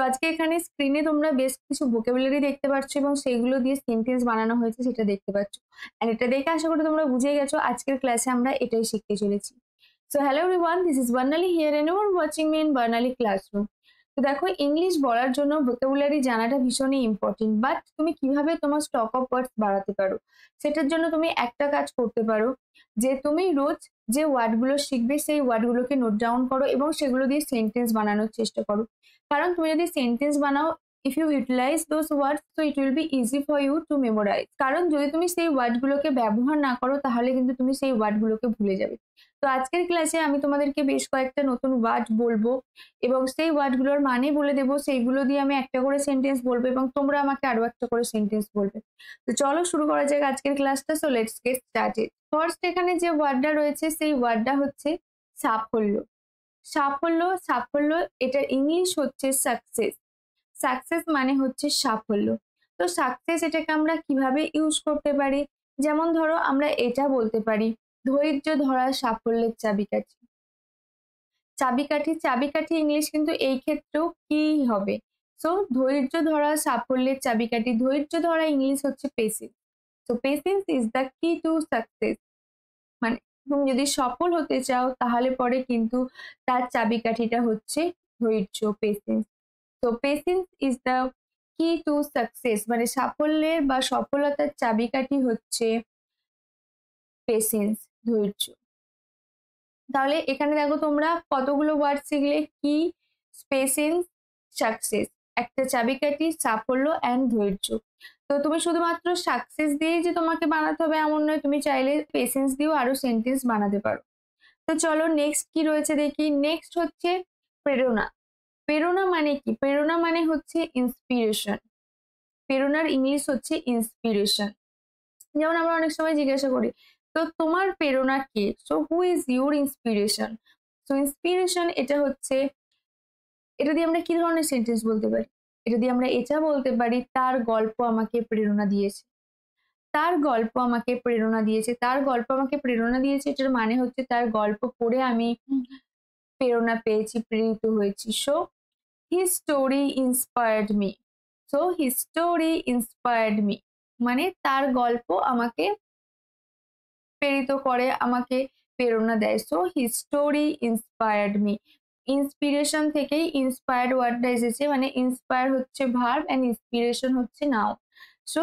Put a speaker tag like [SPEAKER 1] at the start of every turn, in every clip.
[SPEAKER 1] আজকে এখানে স্ক্রিনে তোমরা বেশ কিছু ভোকাবুলারি দেখতে পাচ্ছ এবং সেগুলো দিয়ে সেন্টেন্স বানানো হয়েছে সেটা দেখতে পাচ্ছ। আর এটা দেখে আশা করি তোমরা বুঝে গেছো আজকের ক্লাসে আমরা এটাই শিখতে চলেছি। So hello everyone, this is Barnali here and you are watching me in Barnali classroom. তো দেখো, ইংলিশ বলার জন্য ভোকাবুলারি জানাটা ভীষণই ইম্পর্টেন্ট, বাট তুমি কিভাবে তোমার স্টক অফ ওয়ার্ডস বাড়াতে পারো সেটার জন্য তুমি একটা কাজ করতে পারো, যে তুমি রোজ যে ওয়ার্ডগুলো শিখবে সেই ওয়ার্ডগুলোকে নোট ডাউন করো এবং সেগুলো দিয়ে সেন্টেন্স বানানোর চেষ্টা করো। কারণ তুমি যদি সেন্টেন্স বানাও, if you utilize those words, so it will be easy for you to memorize. কারণ যদি তুমি সেই ওয়ার্ডগুলোকে ব্যবহার না করো তাহলে কিন্তু তুমি সেই ওয়ার্ডগুলোকে ভুলে যাবে। তো আজকের ক্লাসে আমি তোমাদেরকে বেশ কয়েকটা নতুন ওয়ার্ড বলবো এবং সেই ওয়ার্ডগুলোর মানে বলে দেবো, সেইগুলো দিয়ে আমি একটা করে সেন্টেন্স বলবো এবং তোমরা আমাকে আরো একটা করে সেন্টেন্স বলবে। তো চলো শুরু করা যাক আজকের ক্লাসটা। So let's get started. First এখানে যে ওয়ার্ডটা রয়েছে সেই ওয়ার্ডটা হচ্ছে সাফল্য। সাফল্য, সাফল্য এটার ইংলিশ হচ্ছে সাকসেস। সাকসেস মানে হচ্ছে সাফল্য। তো সাকসেস এটাকে আমরা কিভাবে ইউজ করতে পারি? যেমন ধরো আমরা এটা বলতে পারি, ধৈর্য ধরা সাফল্যের চাবিকাঠি। চাবিকাঠি, চাবিকাঠি ইংলিশ কিন্তু এই ক্ষেত্রেও কি হবে? সো ধৈর্য ধরা সাফল্যের চাবিকাঠি, ধৈর্য ধরা ইংলিশ হচ্ছে patience. So patience is the কি টু সাকসেস। মানে তুমি যদি সফল হতে চাও তাহলে পরে কিন্তু তার চাবিকাঠিটা হচ্ছে ধৈর্য, পেশেন্স। তো পেশেন্স ইজ দ্য কি টু সাকসেস, মানে সাফল্যের বা সফলতার চাবিকাঠি হচ্ছে পেশেন্স, ধৈর্য। তাহলে এখানে দেখো তোমরা কতগুলো ওয়ার্ড শিখলে, কি, পেশেন্স, সাকসেস, একটা চাবিকাঠি, সাফল্য অ্যান্ড ধৈর্য। তো তুমি শুধুমাত্র সাকসেস দিয়েই যে তোমাকে বানাতে হবে এমন নয়, তুমি চাইলে পেশেন্স দিয়েও আরো সেন্টেন্স বানাতে পারো। তো চলো নেক্সট কি রয়েছে দেখি। নেক্সট হচ্ছে প্রেরণা। প্রেরণা মানে কি? প্রেরণা মানে হচ্ছে ইন্সপিরেশন। প্রেরণার ইংলিশ হচ্ছে ইন্সপিরেশন। যেমন আমরা অনেক সময় জিজ্ঞাসা করি, তো তোমার প্রেরণা কে? So who is your inspiration? So inspiration এটা হচ্ছে, এটা দিয়ে আমরা কি ধরনের সেন্টেন্স বলতে পারি? এটা দিয়ে আমরা এটা বলতে পারি, তার গল্প আমাকে প্রেরণা দিয়েছে। তার গল্প আমাকে প্রেরণা দিয়েছে, তার গল্প আমাকে প্রেরণা দিয়েছে, এটার মানে হচ্ছে তার গল্প পড়ে আমি প্রেরণা পেয়েছি, প্রেরিত হয়েছি। So his story inspired me. So his story inspired me মানে তার গল্প আমাকে প্রেরিত করে, আমাকে প্রেরণা দেয়। So his story inspired me. Inspiration থেকেই ইন্সপায়ার্ড ওয়ার্ডটা এসেছে, মানে ইন্সপায়ার হচ্ছে ভার্ব এন্ড ইন্সপিরেশন হচ্ছে noun. So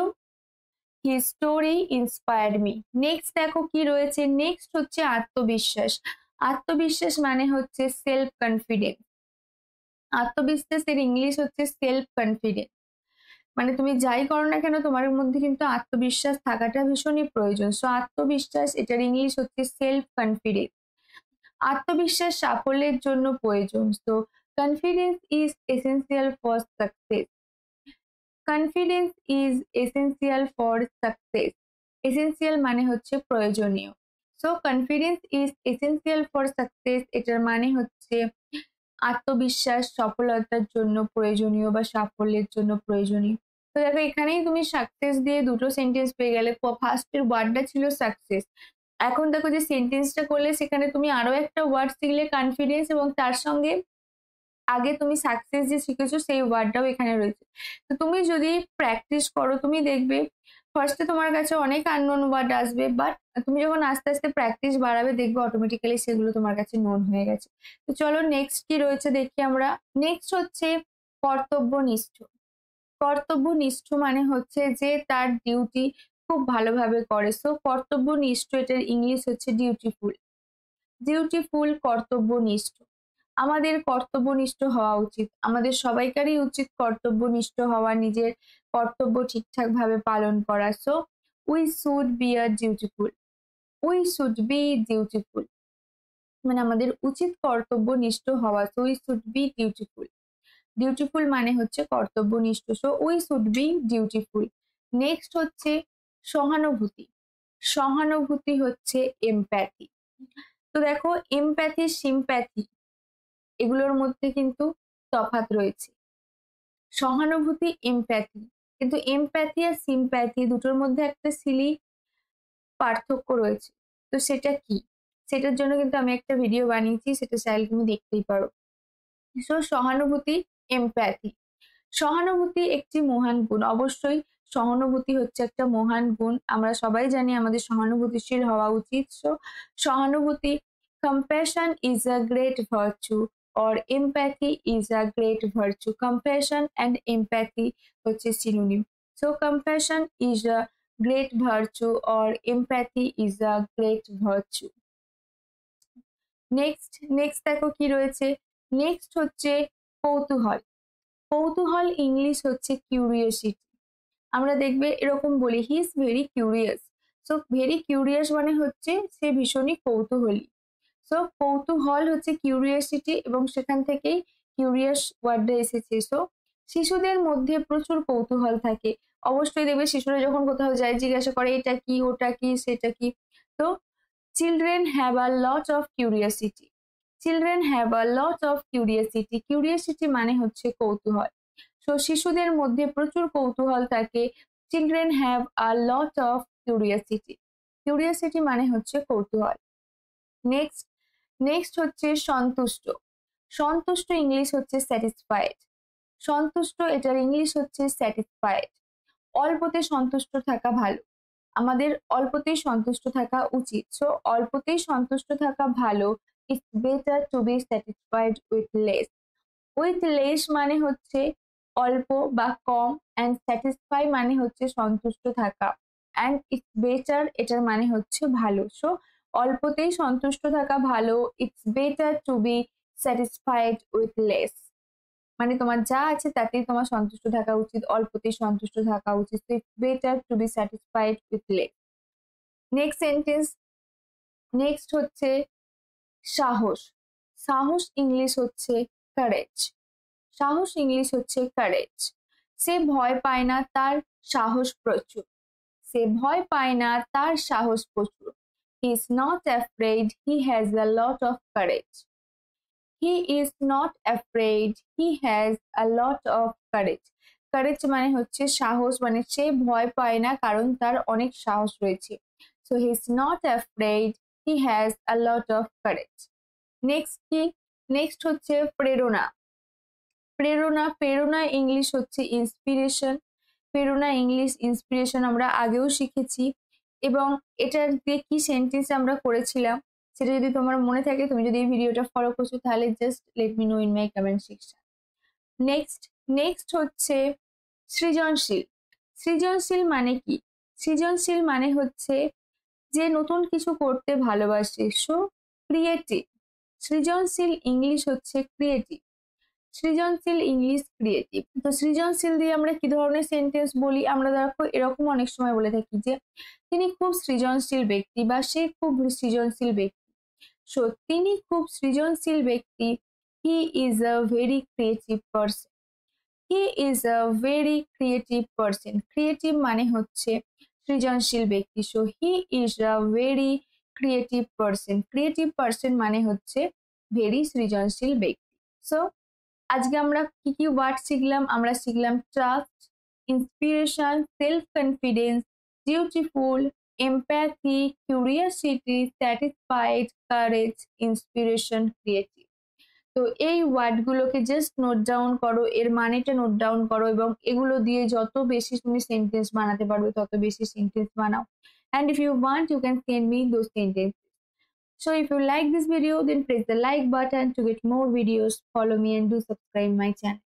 [SPEAKER 1] his story inspired me. Next দেখো কি রয়েছে। নেক্সট হচ্ছে আত্মবিশ্বাস। আত্মবিশ্বাস মানে হচ্ছে সেলফ কনফিডেন্স। আত্মবিশ্বাসের ইংলিশ হচ্ছে সেলফ কনফিডেন্স। মানে তুমি যাই করো না কেন তোমার মধ্যে কিন্তু আত্মবিশ্বাস থাকাটা ভীষণই প্রয়োজন। সো আত্মবিশ্বাস এটার ইংলিশ হচ্ছে সেলফ কনফিডেন্স। আত্মবিশ্বাস সাফল্যের জন্য প্রয়োজন। So confidence is essential for success. Confidence is essential for success. Essential মানে হচ্ছে প্রয়োজনীয়। So confidence is essential for success এটার মানে হচ্ছে আত্মবিশ্বাস সফলতার জন্য প্রয়োজনীয় বা সাফল্যের জন্য প্রয়োজনীয়। তো দেখো এখানেই তুমি সাকসেস দিয়ে দুটো সেন্টেন্স পেয়ে গেলে। ফার্স্টের ওয়ার্ডটা ছিল সাকসেস, এখন দেখো যে সেন্টেন্সটা করলে সেখানে তুমি আরো একটা ওয়ার্ড শিখলে কনফিডেন্স, এবং তার সঙ্গে আগে তুমি সাকসেস যে শিখেছো সেই ওয়ার্ডটাও এখানে রয়েছে। তো তুমি যদি প্র্যাকটিস করো তুমি দেখবে ফার্স্টে তোমার কাছে অনেক আননোন ওয়ার্ড আসবে, বাট তুমি যখন আস্তে আস্তে প্র্যাকটিস বাড়াবে দেখবে অটোমেটিক্যালি সেগুলো তোমার কাছে নোন হয়ে গেছে। তো চলো নেক্সট কি রয়েছে দেখি আমরা। নেক্সট হচ্ছে কর্তব্যনিষ্ঠ। কর্তব্যনিষ্ঠ মানে হচ্ছে যে তার ডিউটি খুব ভালোভাবে করে। সো কর্তব্যনিষ্ঠ এটার ইংলিশ হচ্ছে ডিউটিফুল। ডিউটিফুল, কর্তব্যনিষ্ঠ। আমাদের কর্তব্যনিষ্ঠ হওয়া উচিত, আমাদের সবাইকারই উচিত কর্তব্যনিষ্ঠ হওয়া, নিজের কর্তব্য ঠিকঠাক ভাবে পালন করা। সো উই শুড বি আর dutiful. We should be dutiful মানে আমাদের উচিত কর্তব্যনিষ্ঠ হওয়া। So we should be dutiful. Dutiful মানে হচ্ছে কর্তব্যনিষ্ঠ। So we should be dutiful. Next হচ্ছে সহানুভূতি। সহানুভূতি হচ্ছে এমপ্যাথি। তো দেখো এমপ্যাথি, সিম্প্যাথি এগুলোর মধ্যে কিন্তু তফাৎ রয়েছে। সহানুভূতি, এমপ্যাথি, কিন্তু এমপ্যাথি আর সিম্প্যাথি দুটোর মধ্যে একটা সিলি পার্থক্য রয়েছে। তো সেটা কি? সেটার জন্য কিন্তু আমি একটা ভিডিও বানিয়েছি, সেটা চাইলে তুমি দেখতেই পারো। সো সহানুভূতি, এমপ্যাথি, সহানুভূতি একটি মহান গুণ। অবশ্যই সহানুভূতি হচ্ছে একটা মহান গুণ, আমরা সবাই জানি আমাদের সহানুভূতিশীল হওয়া উচিত। সো সহানুভূতি, compassion is a great virtue or empathy is a great virtue. Compassion and empathy হচ্ছে synonym. So compassion is a great virtue or empathy is a great virtue. Next দেখো কি রয়েছে, নেক্সট হচ্ছে কৌতূহল। কৌতূহল ইংলিশ হচ্ছে curiosity. আমরা দেখবে এরকম বলি he is very curious. So very curious মানে হচ্ছে সে ভীষণই কৌতূহলী। সো কৌতূহল হচ্ছে কিউরিয়াসিটি এবং সেখান থেকেই কিউরিয়াস ওয়ার্ডটা এসেছে। সো শিশুদের মধ্যে প্রচুর কৌতূহল থাকে। অবশ্যই দেখবে শিশুরা যখন কোথাও যায় জিজ্ঞাসা করে এটা কি, ওটা কি, সেটা কি। তো children have a lot of curiosity. Children have a lot of curiosity. Curiosity মানে হচ্ছে কৌতূহল। সো শিশুদের মধ্যে প্রচুর কৌতূহল থাকে। Children have a lot of curiosity. Curiosity মানে হচ্ছে কৌতূহল। নেক্সট হচ্ছে সন্তুষ্ট। সন্তুষ্ট ইংলিশ হচ্ছে স্যাটিসফাইড। সন্তুষ্ট এটার ইংলিশ হচ্ছে স্যাটিসফাইড। অল্পতে সন্তুষ্ট থাকা ভালো, আমাদের অল্পতেই সন্তুষ্ট থাকা উচিত। সো অল্পতেই সন্তুষ্ট থাকা ভালো। It's better to B satisfied with less. With less মানে হচ্ছে অল্প বা কম, অ্যান্ড স্যাটিসফাই মানে হচ্ছে সন্তুষ্ট থাকা, অ্যান্ড ইটস বেটার এটার মানে হচ্ছে ভালো। সো অল্পতেই সন্তুষ্ট থাকা ভালো। It's better to B satisfied with less মানে তোমার যা আছে তাতেই তোমার সন্তুষ্ট থাকা উচিত, অল্পতেই সন্তুষ্ট থাকা উচিত। It's better to B satisfied with less. Next sentence, next হচ্ছে সাহস। সাহস ইংলিশ হচ্ছে কারেজ। সাহস ইংলিশ হচ্ছে কারেজ। সে ভয় পায় না, তার সাহস প্রচুর। সে ভয় পায় না, তার সাহস প্রচুর। He is not afraid, he has a lot of courage. He is not afraid, he has a lot of courage. Courage মানে হচ্ছে সাহস, মানে সে ভয় পায় না কারণ তার অনেক সাহস রয়েছে। So he is not afraid, he has a lot of courage. Next কি, নেক্সট হচ্ছে প্রেরণা। প্রেরণা, প্রেরণা ইংলিশ হচ্ছে ইন্সপিরেশন। প্রেরণা ইংলিশ ইন্সপিরেশন আমরা আগেও শিখেছি, এবং এটার দিয়ে কি সেন্টেন্স আমরা করেছিলাম সেটা যদি তোমার মনে থাকে, তুমি যদি এই ভিডিওটা ফলো করছো তাহলে just let me no in my comment section. Next হচ্ছে সৃজনশীল। সৃজনশীল মানে কি? সৃজনশীল মানে হচ্ছে যে নতুন কিছু করতে ভালোবাসে। So creative. সৃজনশীল ইংলিশ হচ্ছে ক্রিয়েটিভ। সৃজনশীল ইংলিশ ক্রিয়েটিভ। তো সৃজনশীল দিয়ে আমরা কি ধরনের সেন্টেন্স বলি? আমরা দেখো এরকম অনেক সময় বলে থাকি যে তিনি খুব সৃজনশীল ব্যক্তি বা সে খুব সৃজনশীল ব্যক্তি। সো তিনি খুব সৃজনশীল ব্যক্তি। He is a very creative person. He is a very creative person. Creative মানে হচ্ছে সৃজনশীল ব্যক্তি। So he is a very creative person. Creative person মানে হচ্ছে ভেরি সৃজনশীল ব্যক্তি। সো আজকে আমরা কি কি ওয়ার্ড শিখলাম? আমরা শিখলাম trust, inspiration, self confidence, beautiful, empathy, curiosity, satisfied, courage, inspiration, creative. তো এই ওয়ার্ডগুলোকে জাস্ট নোট ডাউন করো, এর মানেটা নোট ডাউন করো, এবং এগুলো দিয়ে যত বেশি তুমি সেন্টেন্স বানাতে পারবে তত বেশি সেন্টেন্স বানাও। And if you want, you can send me those sentences. So if you like this video, then press the like button to get more videos. Follow me and do subscribe my channel.